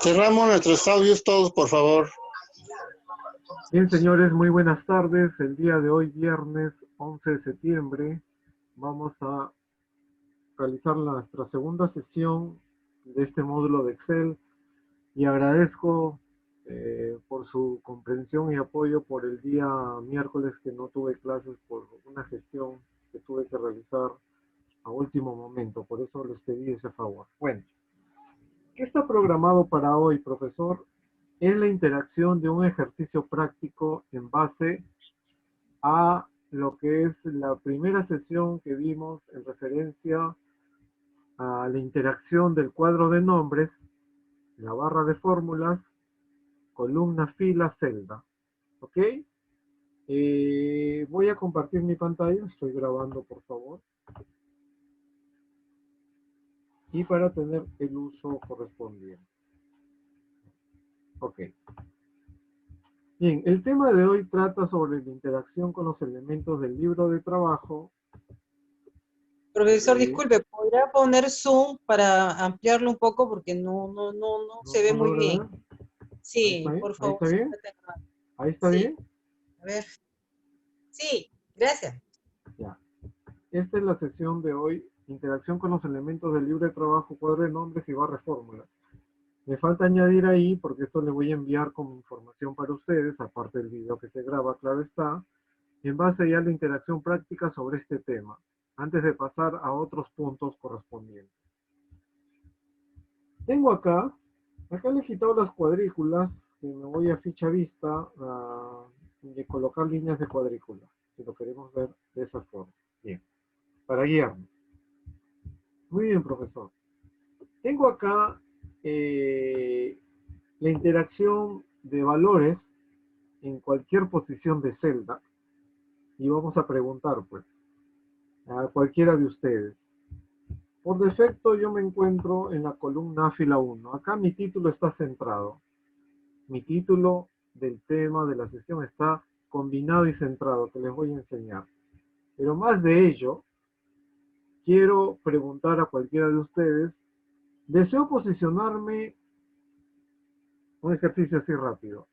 Cerramos nuestros audios todos, por favor. Bien, señores, muy buenas tardes. El día de hoy, viernes 11 de septiembre, vamos a realizar nuestra segunda sesión de este módulo de Excel y agradezco por su comprensión y apoyo por el día miércoles que no tuve clases por una gestión que tuve que realizar a último momento. Por eso les pedí ese favor. Bueno, ¿qué está programado para hoy, profesor? Es la interacción de un ejercicio práctico en base a lo que es la primera sesión que vimos en referencia a la interacción del cuadro de nombres, la barra de fórmulas, columna, fila, celda. ¿Ok? Voy a compartir mi pantalla, estoy grabando por favor. Y para tener el uso correspondiente. Ok. Bien, el tema de hoy trata sobre la interacción con los elementos del libro de trabajo. Profesor, disculpe, ¿podrá poner Zoom para ampliarlo un poco? Porque no se ve muy bien. Sí, por favor. ¿Ahí está bien? ¿Ahí está bien? A ver. Sí, gracias. Ya. Esta es la sesión de hoy, interacción con los elementos del libro de trabajo, cuadro de nombres y barra de fórmulas. Me falta añadir ahí, porque esto le voy a enviar como información para ustedes, aparte del video que se graba, claro está, en base ya a la interacción práctica sobre este tema, antes de pasar a otros puntos correspondientes. Tengo acá le he quitado las cuadrículas, que me voy a ficha vista de colocar líneas de cuadrícula, si lo queremos ver de esa forma. Bien, para guiarnos. Muy bien, profesor. Tengo acá la interacción de valores en cualquier posición de celda y vamos a preguntar, pues, a cualquiera de ustedes. Por defecto yo me encuentro en la columna fila 1. Acá mi título está centrado. Mi título del tema de la sesión está combinado y centrado, que les voy a enseñar. Pero más de ello, quiero preguntar a cualquiera de ustedes, deseo posicionarme, un ejercicio así rápido,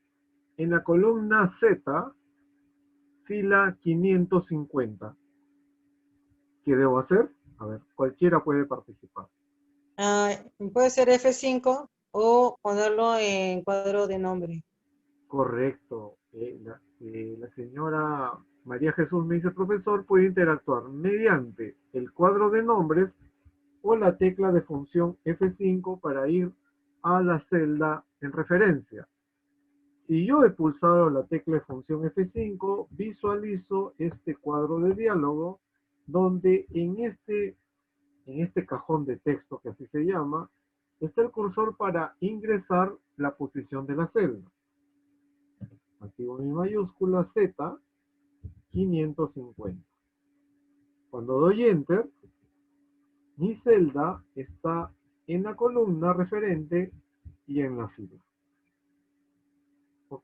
en la columna Z, fila 550. ¿Qué debo hacer? A ver, cualquiera puede participar. Puede ser F5 o ponerlo en cuadro de nombre. Correcto. La señora María Jesús me dice, profesor, puede interactuar mediante el cuadro de nombres o la tecla de función F5 para ir a la celda en referencia. Si yo he pulsado la tecla de función F5, visualizo este cuadro de diálogo donde en este cajón de texto, que así se llama, está el cursor para ingresar la posición de la celda. Activo mi mayúscula Z, 550. Cuando doy Enter, mi celda está en la columna referente y en la fila. ¿Ok?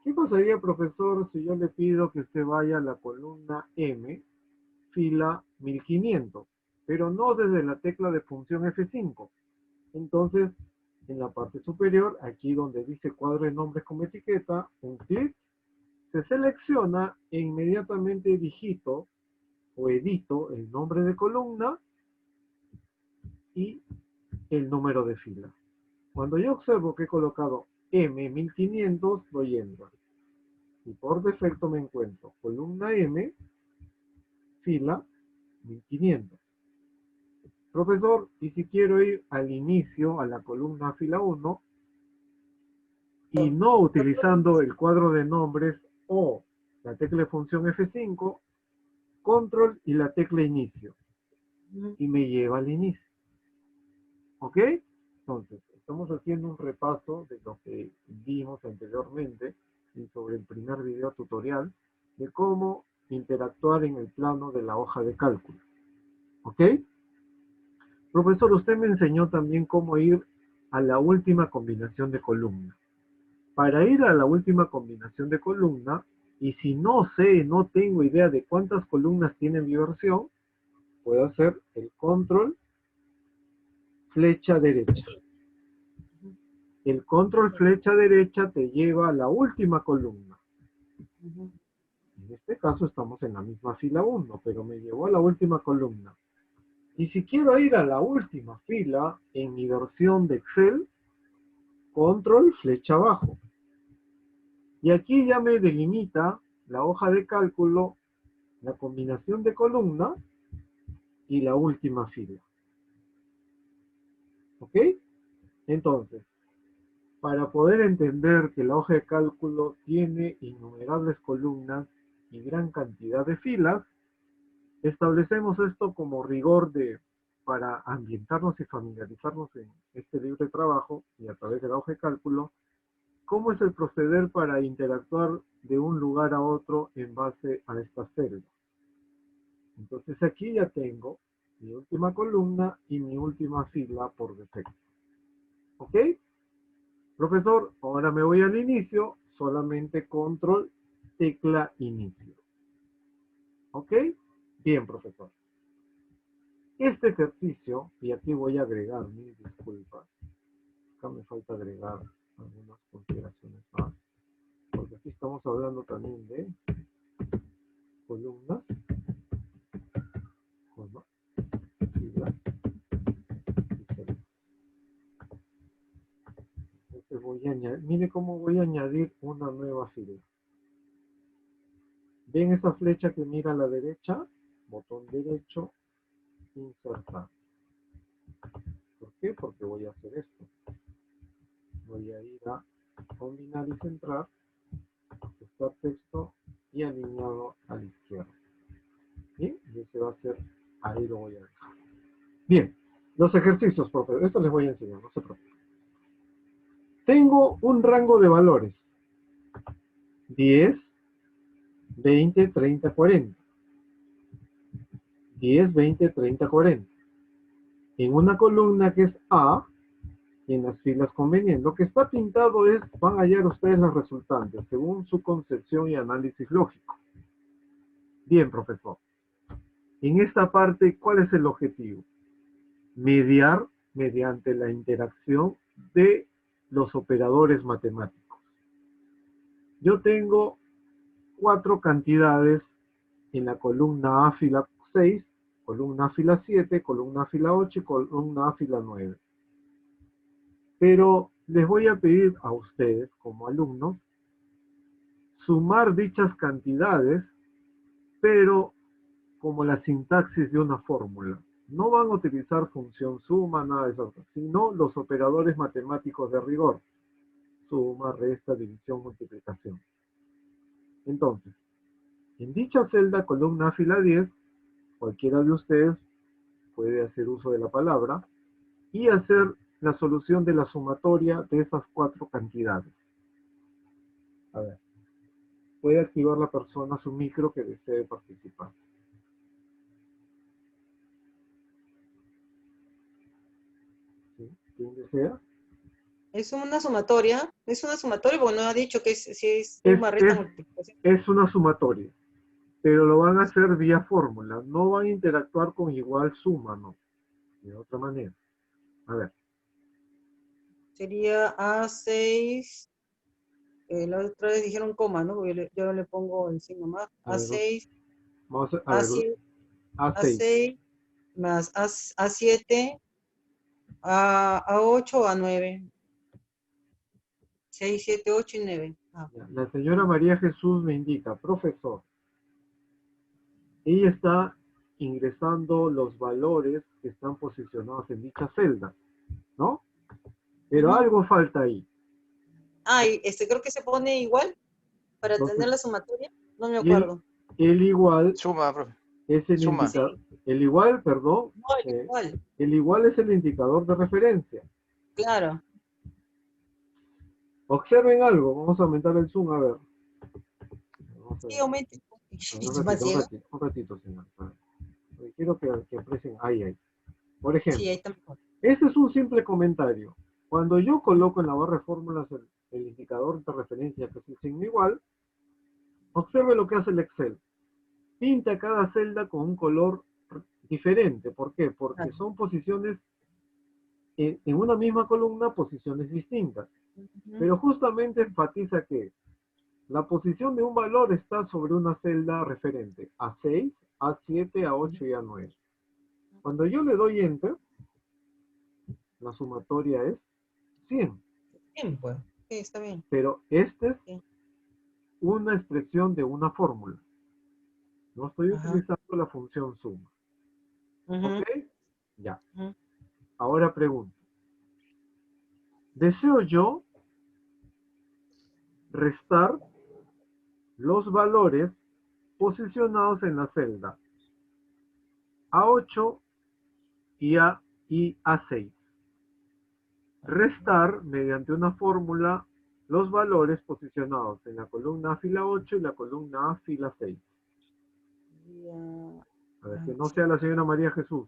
¿Qué pasaría, profesor, si yo le pido que usted vaya a la columna M, fila 1500, pero no desde la tecla de función F5? Entonces, en la parte superior, aquí donde dice cuadro de nombres como etiqueta, un clic, se selecciona e inmediatamente digito o edito el nombre de columna y el número de fila. Cuando yo observo que he colocado M1500, doy Enter. Y por defecto me encuentro columna M, fila 1500. Profesor, y si quiero ir al inicio, a la columna fila 1, y no utilizando el cuadro de nombres o la tecla de función F5, control y la tecla inicio. Y me lleva al inicio. ¿Ok? Entonces, estamos haciendo un repaso de lo que vimos anteriormente y sobre el primer video tutorial de cómo interactuar en el plano de la hoja de cálculo. ¿Ok? Profesor, usted me enseñó también cómo ir a la última combinación de columna. Para ir a la última combinación de columna, y si no tengo idea de cuántas columnas tiene mi versión, puedo hacer el control, flecha derecha. el control flecha derecha te lleva a la última columna. Ujú. En este caso estamos en la misma fila 1, pero me llevó a la última columna. Y si quiero ir a la última fila en mi versión de Excel, control flecha abajo. Y aquí ya me delimita la hoja de cálculo, la combinación de columnas y la última fila. ¿Ok? Entonces, para poder entender que la hoja de cálculo tiene innumerables columnas y gran cantidad de filas, establecemos esto como rigor para ambientarnos y familiarizarnos en este libre trabajo y a través de la hoja de cálculo, cómo es el proceder para interactuar de un lugar a otro en base a estas celdas. Entonces aquí ya tengo mi última columna y mi última fila por defecto. ¿Ok? Profesor, ahora me voy al inicio, solamente control, tecla inicio. ¿Ok? Bien, profesor. Este ejercicio, y aquí voy a agregar mis disculpas, acá me falta agregar algunas consideraciones más, porque aquí estamos hablando también de columnas, filas y celdas. Entonces voy a añadir, mire cómo voy a añadir una nueva fila. ¿Ven esa flecha que mira a la derecha? Botón derecho, insertar. ¿Por qué? Porque voy a hacer esto. Voy a ir a combinar y centrar, buscar texto y alineado a la izquierda. Bien, y ese va a ser, ahí lo voy a dejar. Bien, los ejercicios, profe, esto les voy a enseñar, no se preocupen. Tengo un rango de valores. 10, 20, 30, 40. 10, 20, 30, 40. En una columna que es A, y en las filas convenientes. Lo que está pintado es, van a hallar ustedes las resultantes, según su concepción y análisis lógico. Bien, profesor. En esta parte, ¿cuál es el objetivo? Mediar mediante la interacción de los operadores matemáticos. Yo tengo 4 cantidades en la columna A fila 6, columna A fila 7, columna A fila 8 y columna A fila 9. Pero les voy a pedir a ustedes, como alumnos, sumar dichas cantidades, pero como la sintaxis de una fórmula. No van a utilizar función suma, nada de eso, sino los operadores matemáticos de rigor. Suma, resta, división, multiplicación. Entonces, en dicha celda, columna fila 10, cualquiera de ustedes puede hacer uso de la palabra y hacer la solución de la sumatoria de esas 4 cantidades. A ver, puede activar la persona su micro que desee participar. ¿Sí? ¿Quién desea? Es una sumatoria porque no ha dicho que si es suma, resta, multiplicación. Es una sumatoria, pero lo van a hacer vía fórmula. No van a interactuar con igual suma, ¿no? De otra manera. A ver. Sería A6, la otra vez dijeron coma, ¿no? Porque yo le pongo el signo más. A6, Vamos a ver. A7, A6. A6 más A7, A8 o A9. 6, 7, 8 y 9. La señora María Jesús me indica, profesor, ella está ingresando los valores que están posicionados en dicha celda, ¿no? Pero algo falta ahí. Y creo que se pone igual para Entonces, tener la sumatoria. No me acuerdo. El igual Suma, profe. es el Suma. indicador. El igual, perdón. No, el igual. El igual es el indicador de referencia. Claro. Observen algo. Vamos a aumentar el zoom, a ver. Sí, aumente. Un ratito, señor. Quiero que aprecien. Ahí. Por ejemplo, Sí, ahí está mejor. Este es un simple comentario. Cuando yo coloco en la barra de fórmulas el indicador de referencia que es el signo igual, observe lo que hace el Excel. Pinta cada celda con un color diferente. ¿Por qué? Porque son posiciones en una misma columna posiciones distintas. Pero justamente enfatiza que la posición de un valor está sobre una celda referente, A6, A7, A8 y A9. Cuando yo le doy Enter, la sumatoria es 100. Bien, pues. Sí, está bien. Pero esta es Sí. una expresión de una fórmula. No estoy Ajá. utilizando la función suma. Ujú, ¿Ok? Ya. ujú. Ahora pregunto. ¿Deseo yo restar los valores posicionados en la celda A8 y A6? Restar mediante una fórmula los valores posicionados en la columna A fila 8 y la columna A fila 6. Ya. A ver, que no sea la señora María Jesús.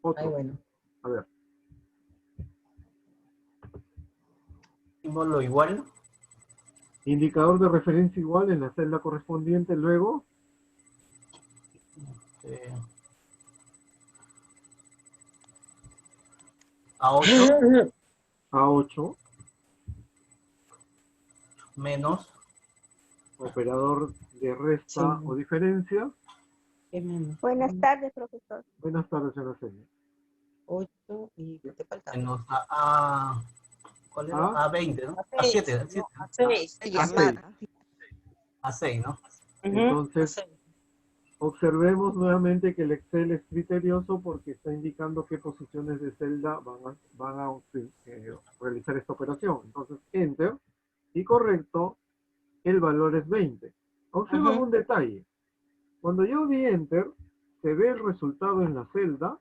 Otro. Ay, bueno. A ver. Símbolo igual. Indicador de referencia igual en la celda correspondiente. Luego, A8 A8, menos operador de resta Sí. o diferencia. ¿Qué menos? Buenas tardes, profesor. Buenas tardes, señora Celia. 8 y ¿qué te falta? menos a ¿cuál era? A, A20, ¿no? A seis, A7, no, a 6. Se A6. llamada. A6, ¿no? Entonces, observemos nuevamente que el Excel es criterioso porque está indicando qué posiciones de celda van a realizar esta operación. Entonces, Enter, y correcto, el valor es 20. Observen Ujú. un detalle. Cuando yo di Enter, se ve el resultado en la celda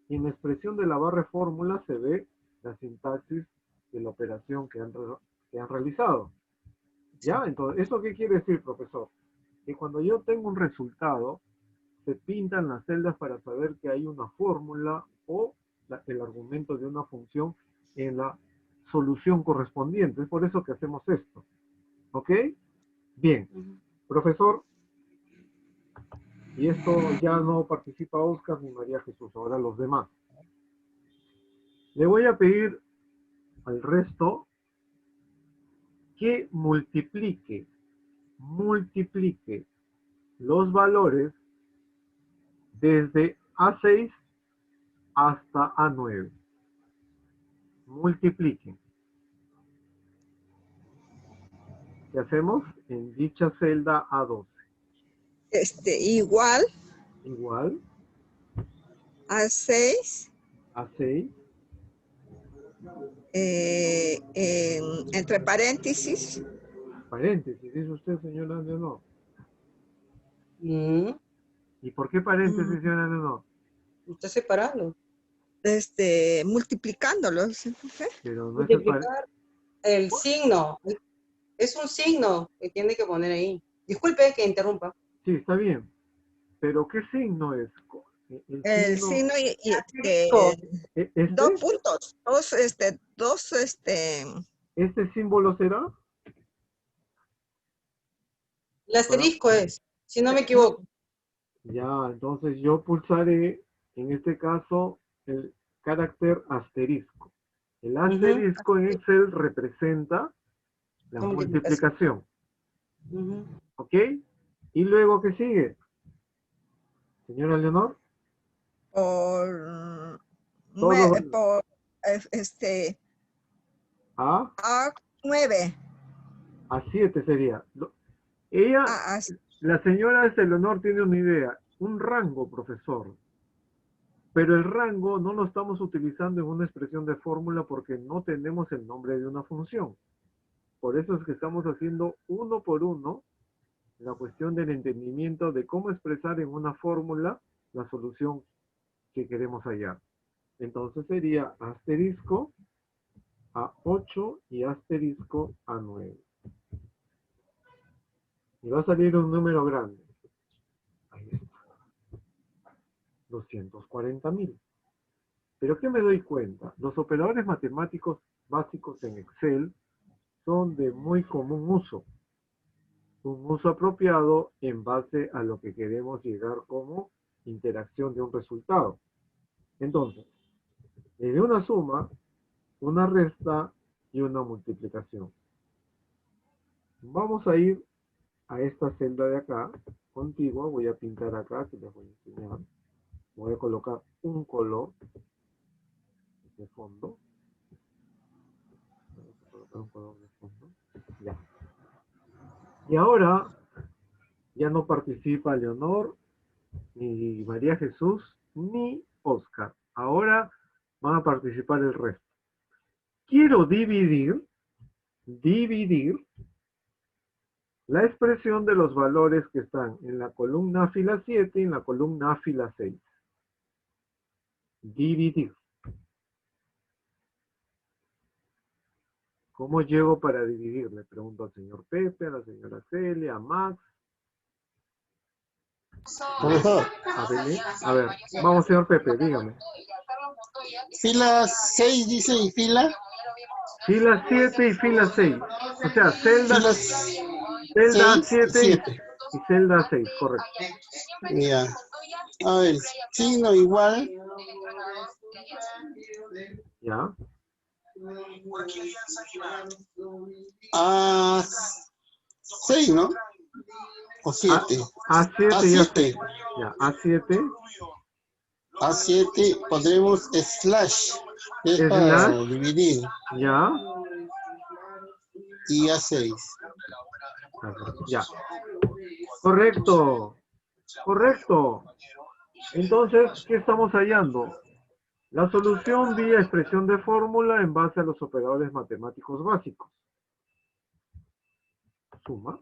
y en la expresión de la barra de fórmula se ve la sintaxis de la operación que han realizado. ¿Ya? Entonces, ¿eso qué quiere decir, profesor? Que cuando yo tengo un resultado, se pintan las celdas para saber que hay una fórmula o el argumento de una función en la solución correspondiente. Es por eso que hacemos esto. ¿Ok? Bien. Ujú. Profesor, y esto ya no participa Oscar ni María Jesús, ahora los demás. Le voy a pedir al resto que multiplique los valores desde A6 hasta A9. Multipliquen. ¿Qué hacemos? En dicha celda A12. Igual Igual a 6, A6, entre paréntesis, paréntesis, dice usted, señora Leonor. Mm, ¿Y por qué paréntesis, señora Leonor? Está separando. multiplicándolos. ¿Ok? Pero no es el Multiplicar el signo. Es un signo que tiene que poner ahí. Disculpe que interrumpa. Sí, está bien. Pero ¿qué signo es? El El signo, signo y ¿este? dos puntos, dos, ¿Este símbolo será? El asterisco es, si no me no, equivoco. Ya, entonces yo pulsaré, en este caso, el carácter asterisco. El asterisco en Excel representa la La multiplicación. multiplicación. Ujú. ¿Ok? ¿Y luego qué sigue? Señora Leonor, por, todos por A, A9. A7 sería. Ella, la señora Leonor tiene una idea, un rango, profesor. Pero el rango no lo estamos utilizando en una expresión de fórmula porque no tenemos el nombre de una función. Por eso es que estamos haciendo uno por uno la cuestión del entendimiento de cómo expresar en una fórmula la solución que queremos hallar. Entonces sería asterisco A8 y asterisco A9. Y va a salir un número grande. Ahí está. 240.000. Pero ¿qué me doy cuenta? Los operadores matemáticos básicos en Excel son de muy común uso. Un uso apropiado en base a lo que queremos llegar como interacción de un resultado. Entonces, Me dio una suma, una resta y una multiplicación. Vamos a ir a esta celda de acá, contigua. Voy a pintar acá, que les voy a enseñar. Voy a colocar un color de fondo. Voy a colocar un color de fondo. Ya. Y ahora ya no participa Leonor, ni María Jesús, ni Oscar. Ahora van a participar el resto. Quiero dividir la expresión de los valores que están en la columna fila 7 y en la columna fila 6. Dividir. ¿Cómo llego para dividir? Le pregunto al señor Pepe, a la señora Celia, a Max. Profesor, A ver, vamos señor Pepe, dígame. fila 6 dice y fila. Fila 7 y fila 6. O sea, celda Fila 7 7. y celda 6, correcto. Ya. A ver, signo igual. ¿Ya? A 6, ¿no? O 7. A7 y A7. A7. Ya, A7. A7 pondremos slash. Es para Slash. dividir. Ya. Y A6. Ya. Correcto. Correcto. Entonces, ¿qué estamos hallando? La solución vía expresión de fórmula en base a los operadores matemáticos básicos. Suma,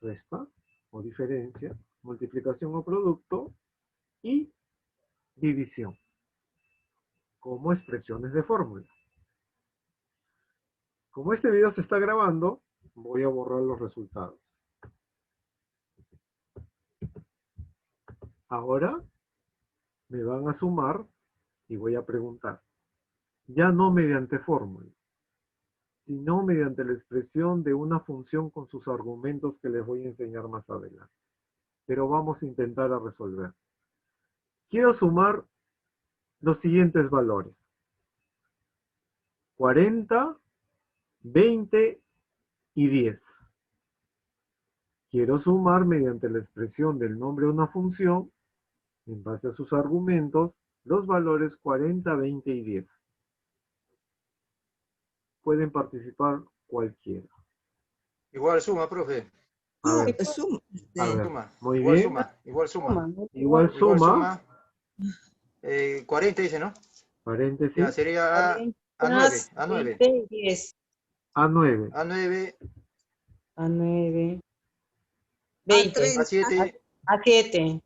resta o diferencia, multiplicación o producto y división como expresiones de fórmula. Como este video se está grabando, voy a borrar los resultados. Ahora me van a sumar y voy a preguntar. Ya no mediante fórmula, sino mediante la expresión de una función con sus argumentos que les voy a enseñar más adelante. Pero vamos a intentar a resolver. Quiero sumar los siguientes valores. 40, 20 y 10. Quiero sumar mediante la expresión del nombre de una función, en base a sus argumentos, los valores 40, 20 y 10. Pueden participar cualquiera. Igual suma, profe. A ver, Suma. a ver. Suma. Muy Igual bien. suma. Igual suma. Igual suma, 40 dice, ¿no? paréntesis, Ya sería A9. A9. 20 y 10. A9. A9. A9. 20. A7. A7.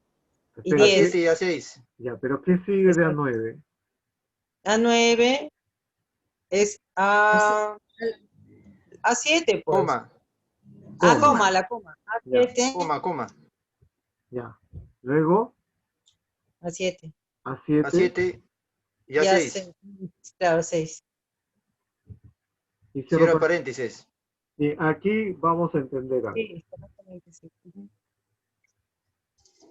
Y Espera, 10. A7 y A6. ya, pero ¿qué sigue de A9? A9 es A7, pues. Coma. Ah, coma, la coma. Ya. A7. Coma. Ya. Luego, A7. A7. A7 y A6. Claro, 6. Y Cierra paréntesis. Y aquí vamos a entender algo. Sí, exactamente, sí.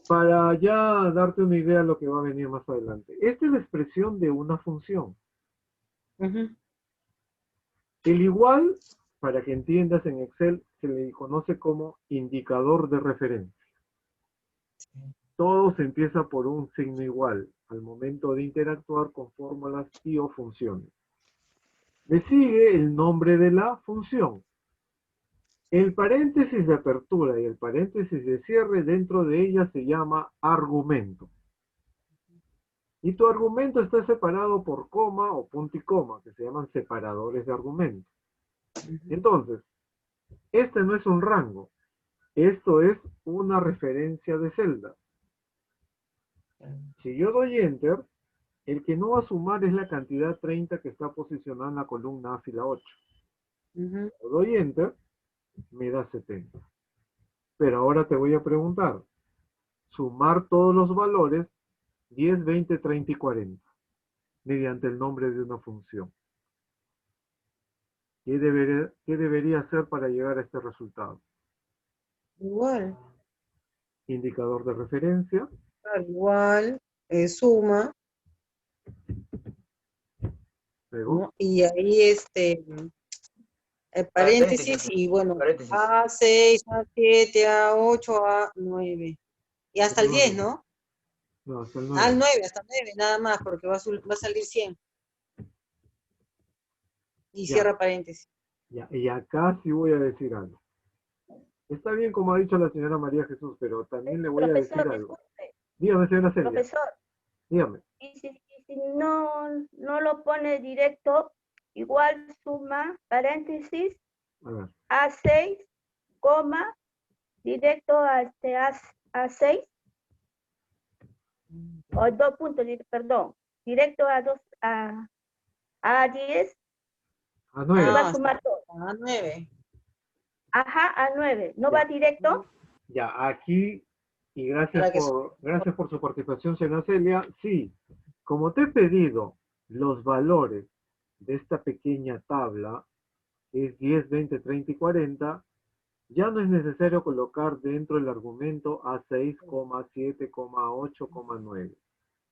Para ya darte una idea de lo que va a venir más adelante. Esta es la expresión de una función. El igual, para que entiendas en Excel, se le conoce como indicador de referencia. Todo se empieza por un signo igual al momento de interactuar con fórmulas y o funciones. Le sigue el nombre de la función. El paréntesis de apertura y el paréntesis de cierre dentro de ella se llama argumento. Y tu argumento está separado por coma o punto y coma, que se llaman separadores de argumento. Entonces, este no es un rango, esto es una referencia de celda. Si yo doy Enter, el que no va a sumar es la cantidad 30 que está posicionada en la columna A fila 8. Yo doy Enter, me da 70. Pero ahora te voy a preguntar, sumar todos los valores 10, 20, 30 y 40 mediante el nombre de una función. ¿Qué debería hacer para llegar a este resultado? Igual. Indicador de referencia. Igual. Suma. Luego, ¿no? Y ahí paréntesis y bueno, Paréntesis. A6, A7, A8, A9. Y hasta el 10, ¿no? no, hasta el Al 9. 9, hasta el 9, nada más, porque va a salir 100. Y Ya. cierra paréntesis. Ya, y acá sí voy a decir algo. Está bien como ha dicho la señora María Jesús, pero también le voy a decir Profesor, algo. disculpe, Dígame, señora Celia, profesor, dígame. y si no lo pone directo, igual suma, paréntesis, A ver, A6, coma, directo a A6, o 2 puntos, perdón, directo a A10, a y 9. va a sumar todo. A9. Ajá, A9, ¿no Ya. va directo? Ya, aquí, y Para que gracias por su participación, señora Celia. Sí, como te he pedido los valores de esta pequeña tabla, que es 10, 20, 30 y 40, ya no es necesario colocar dentro del argumento A6, 7, 8, 9,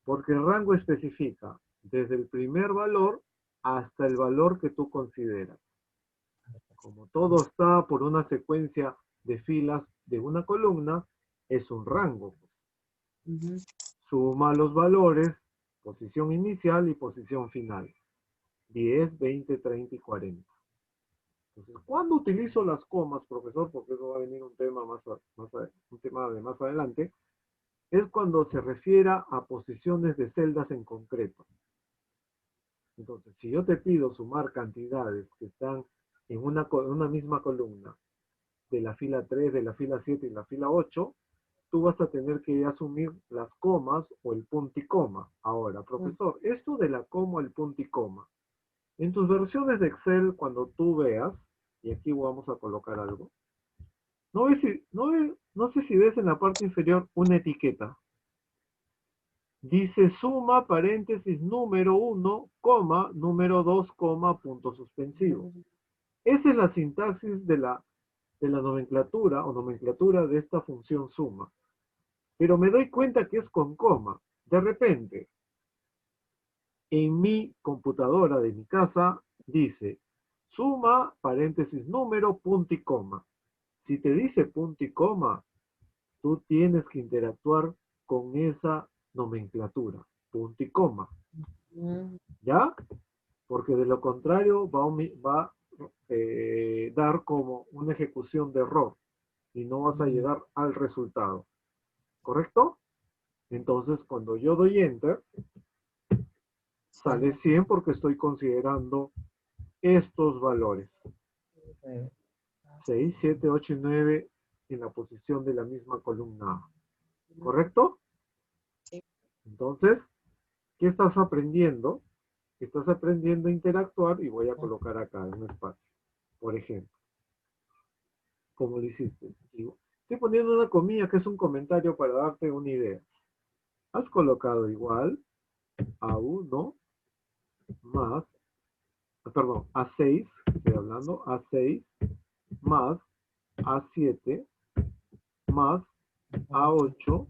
porque el rango especifica desde el primer valor hasta el valor que tú consideras. Como todo está por una secuencia de filas de una columna, es un rango. Ujú. Suma los valores, posición inicial y posición final. 10, 20, 30 y 40. Entonces, ¿cuándo utilizo las comas, profesor? Porque eso va a venir un tema un tema de más adelante. Es cuando se refiera a posiciones de celdas en concreto. Entonces, si yo te pido sumar cantidades que están en una misma columna, de la fila 3, de la fila 7 y la fila 8, tú vas a tener que asumir las comas o el punto y coma. Ahora, profesor, esto de la coma, el punto y coma, en tus versiones de Excel, cuando tú veas, y aquí vamos a colocar algo, no sé si ves en la parte inferior una etiqueta. Dice suma, paréntesis, número 1, coma, número 2, coma, punto suspensivo. Esa es la sintaxis de la nomenclatura o nomenclatura de esta función suma. Pero me doy cuenta que es con coma. De repente, en mi computadora de mi casa, dice suma, paréntesis, número, punto y coma. Si te dice punto y coma, tú tienes que interactuar con esa nomenclatura, punto y coma. ¿Ya? Porque de lo contrario va a dar como una ejecución de error y no vas a llegar al resultado. ¿Correcto? Entonces, cuando yo doy Enter, sale 100 porque estoy considerando estos valores. 6, 7, 8 y 9 en la posición de la misma columna A. ¿Correcto? Sí. Entonces, ¿qué estás aprendiendo? Estás aprendiendo a interactuar y voy a colocar acá en un espacio. Por ejemplo, como lo hiciste. Estoy poniendo una comilla que es un comentario para darte una idea. Has colocado igual a 1 más, perdón, A6, estoy hablando, A6 más A7 más A8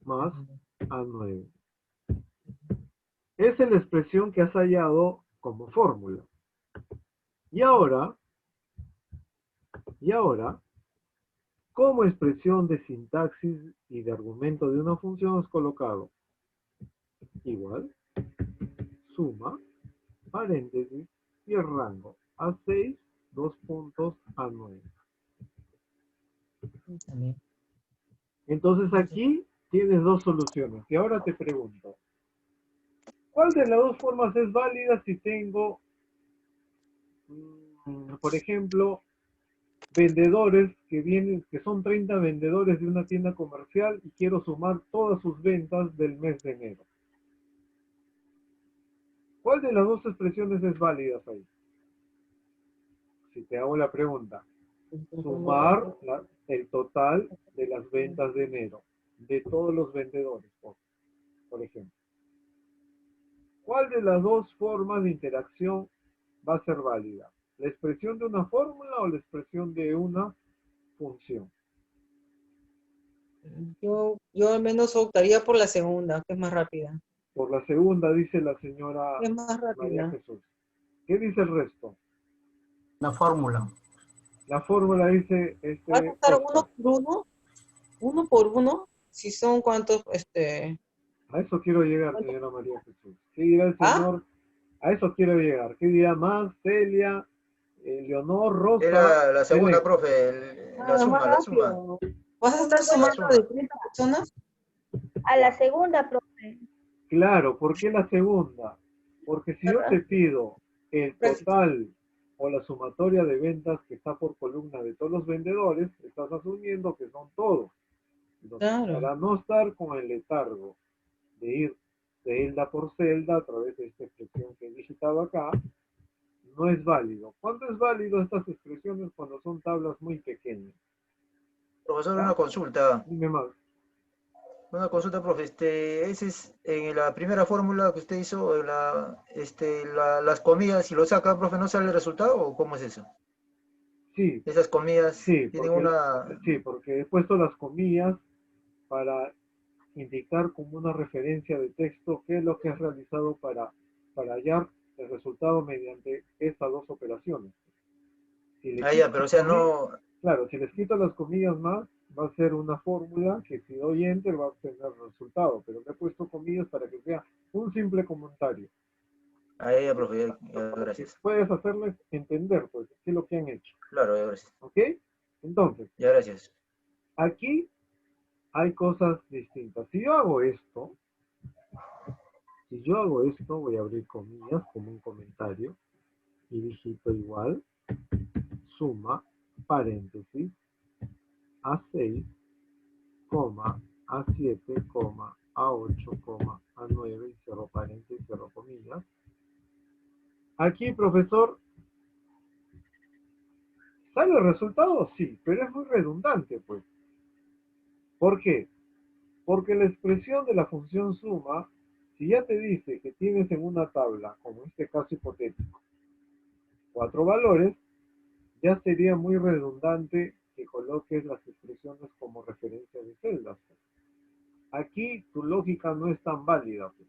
más A9. Esa es la expresión que has hallado como fórmula. Y ahora, como expresión de sintaxis y de argumento de una función has colocado igual, suma, paréntesis y el rango A6, 2 puntos, A9. Entonces aquí tienes dos soluciones. Y ahora te pregunto, ¿cuál de las dos formas es válida si tengo, por ejemplo, vendedores que son 30 vendedores de una tienda comercial y quiero sumar todas sus ventas del mes de enero? ¿Cuál de las dos expresiones es válida ahí? Si te hago la pregunta, sumar el total de las ventas de enero, de todos los vendedores, por ejemplo. ¿Cuál de las dos formas de interacción va a ser válida? ¿La expresión de una fórmula o la expresión de una función? Yo al menos optaría por la segunda, que es más rápida. Por la segunda dice la señora Es más María rápido. Jesús. ¿Qué dice el resto? La fórmula. La fórmula dice ¿Vas a estar Oscar. uno por uno? ¿Uno por uno? Si son cuántos, A eso quiero llegar, señora María Jesús. ¿Qué dirá el señor? A eso quiero llegar. ¿Qué dirá Max, Celia, Leonor, Rosa? Era la segunda, Belén? profe, la más suma, la suma. rápido. ¿Vas a estar La sumando suma. de 30 personas? A la segunda, profe. Claro, ¿por qué la segunda? Porque si yo te pido el total o la sumatoria de ventas que está por columna de todos los vendedores, estás asumiendo que son todos. Entonces, Claro. para no estar con el letargo de ir celda por celda a través de esta expresión que he digitado acá, no es válido. ¿Cuándo es válido estas expresiones? Cuando son tablas muy pequeñas. Profesor, una consulta. Dime más. Una consulta, profe. Ese es en la primera fórmula que usted hizo, en las comillas, si lo saca, profe, ¿no sale el resultado o cómo es eso? Sí, Esas comillas sí, tienen porque, una... sí, porque he puesto las comillas para indicar como una referencia de texto qué es lo que has realizado para hallar el resultado mediante estas dos operaciones. Si le Ah, quito ya, pero o sea, las comillas- no... Claro, si les quito las comillas más, va a ser una fórmula que si doy enter va a obtener el resultado, pero le he puesto comillas para que sea un simple comentario. Ah, ya, profe, ya, Para que gracias. puedas hacerles entender, pues, qué es lo que han hecho. Claro, ya, gracias. ¿Ok? Entonces, Ya, gracias. aquí hay cosas distintas. Si yo hago esto, voy a abrir comillas como un comentario y digito igual, suma, paréntesis, A6, coma, A7, coma, A8, coma, A9 y cierro paréntesis, cierro comillas. Aquí, profesor, ¿sale el resultado? Sí, pero es muy redundante, pues. ¿Por qué? Porque la expresión de la función suma, si ya te dice que tienes en una tabla, como en este caso hipotético, 4 valores, ya sería muy redundante que coloques las expresiones como referencia de celdas. Aquí tu lógica no es tan válida, pues.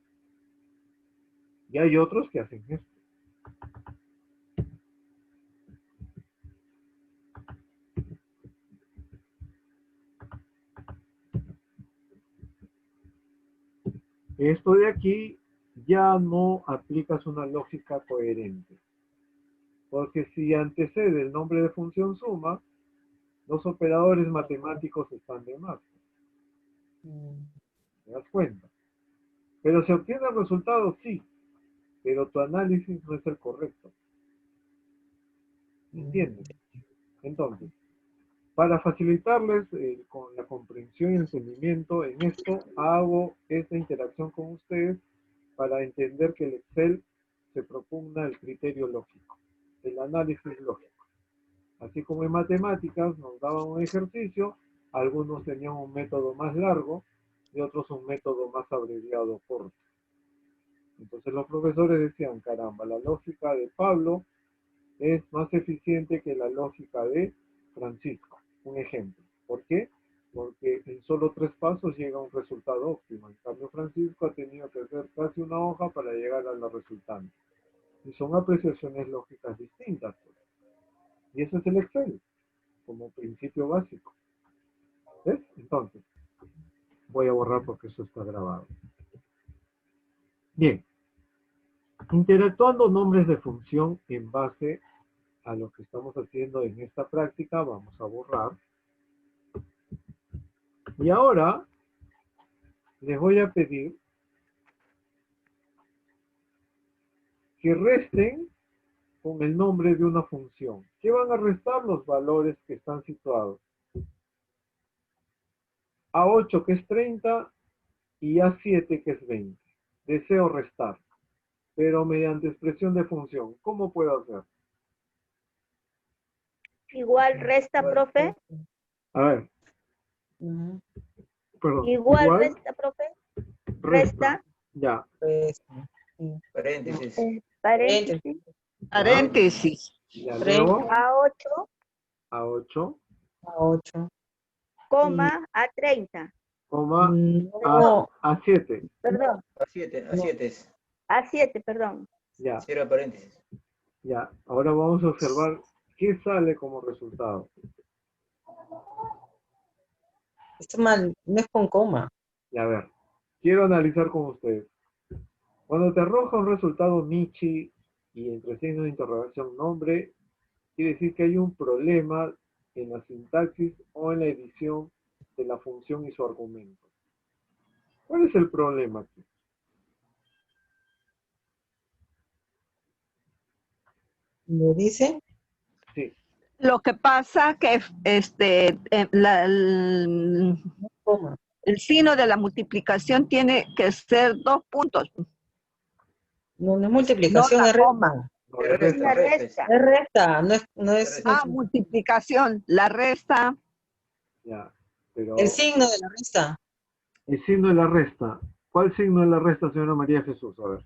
Y hay otros que hacen esto. Esto de aquí ya no aplicas una lógica coherente. Porque si antecede el nombre de función suma, los operadores matemáticos están de más. ¿Te das cuenta? Pero se obtiene el resultado, sí, pero tu análisis no es el correcto. ¿Entiendes? Entonces, para facilitarles con la comprensión y entendimiento, en esto hago esta interacción con ustedes para entender que el Excel se propugna el criterio lógico, el análisis lógico. Así como en matemáticas nos daban un ejercicio, algunos tenían un método más largo y otros un método más abreviado corto. Entonces los profesores decían, caramba, la lógica de Pablo es más eficiente que la lógica de Francisco. Un ejemplo. ¿Por qué? Porque en solo 3 pasos llega a un resultado óptimo. En cambio, Francisco ha tenido que hacer casi una hoja para llegar a la resultante. Y son apreciaciones lógicas distintas, pues. Y eso es el Excel, como principio básico. ¿Ves? Entonces, voy a borrar porque eso está grabado. Bien. Interactuando nombres de función en base a lo que estamos haciendo en esta práctica, vamos a borrar. Y ahora les voy a pedir que resten con el nombre de una función. ¿Qué van a restar? Los valores que están situados. A8 que es 30 y A7 que es 20. Deseo restar, pero mediante expresión de función. ¿Cómo puedo hacer? Igual resta, profe. A ver. Perdón. Igual resta, profe. Resta. Ya. Paréntesis. Paréntesis. Paréntesis. Ya, luego. A8. A8. A8. Coma A30. coma, No, A7. Perdón, A7 es. A7, perdón. Ya, Cierra paréntesis. ya. Ahora vamos a observar qué sale como resultado. está mal, no es con coma. Y a ver, quiero analizar con ustedes. Cuando te arroja un resultado Michi y entre signos de interrogación nombre, quiere decir que hay un problema en la sintaxis o en la edición de la función y su argumento. ¿Cuál es el problema aquí? ¿Lo dice? Sí, Lo que pasa que Coma. el signo de la multiplicación tiene que ser 2 puntos, No, no es no multiplicación, la es resta. coma. no Es es resta, La resta. resta. resta. Es resta, no es Resta. Ah, multiplicación. La resta, Ya, pero el signo de la resta. el signo de la resta. ¿Cuál signo de la resta, señora María Jesús? A ver.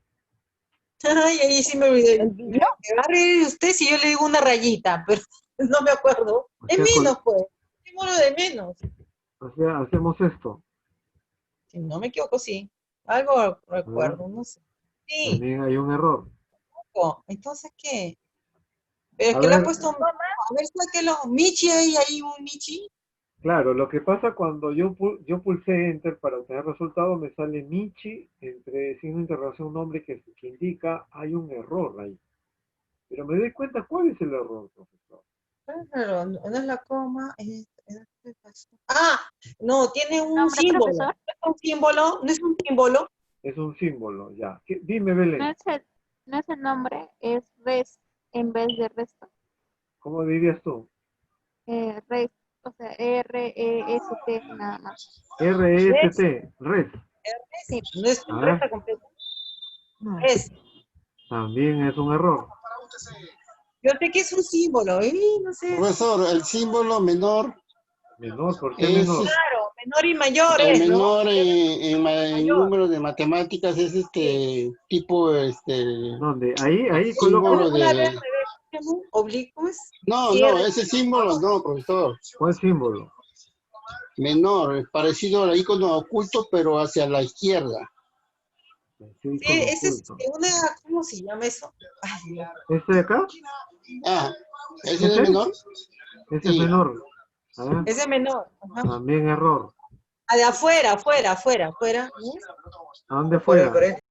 Ay, ahí sí me olvidé. el Me va a reír usted si yo le digo una rayita, pero no me acuerdo. O Es sea, menos, pues. Símbolo de menos. O sea, hacemos esto. Si no me equivoco, sí. Algo recuerdo, no sé. Sí, También hay un error. entonces, ¿qué? Pero es A que le ha ver, puesto, a ver, sáquelo. Michi, ahí un Michi. claro, lo que pasa cuando yo pulsé Enter para obtener resultado, me sale Michi entre signo de interrogación nombre que indica hay un error ahí. Pero me doy cuenta cuál es el error, profesor. Claro, no es la coma. Ah, no, tiene un Nombre, símbolo. profesor. ¿No es un símbolo? ¿No es un símbolo? Es un símbolo, ya. Dime, Belén, No es el nombre, es res en vez de resto. ¿cómo dirías tú? Res, o sea, R-E-S-T nada más. R-E-S-T, res. Sí. No es A un ver. resta completo. Es. También es un error. Yo sé que es un símbolo, no sé. Profesor, el símbolo menor Menor, ¿por qué es menor? Claro, menor y mayor el es, ¿no? menor en Mayor. número de matemáticas, es tipo ¿Dónde? Ahí símbolo coloco. Una vez, de... revés, oblicuo es No, cierre. ese símbolo no, profesor. ¿Cuál símbolo? Menor, parecido al icono oculto, pero hacia la izquierda. Sí, Sí, ese es una, ¿cómo se llama eso? Ay, Dios. ¿Este de acá? Ah, ¿ese es ¿Ese? el menor? Ese es Sí. menor. A ver, Ese menor. Ajá. también error. Ah, de afuera. ¿No? ¿A dónde Fuera del fuera? paréntesis.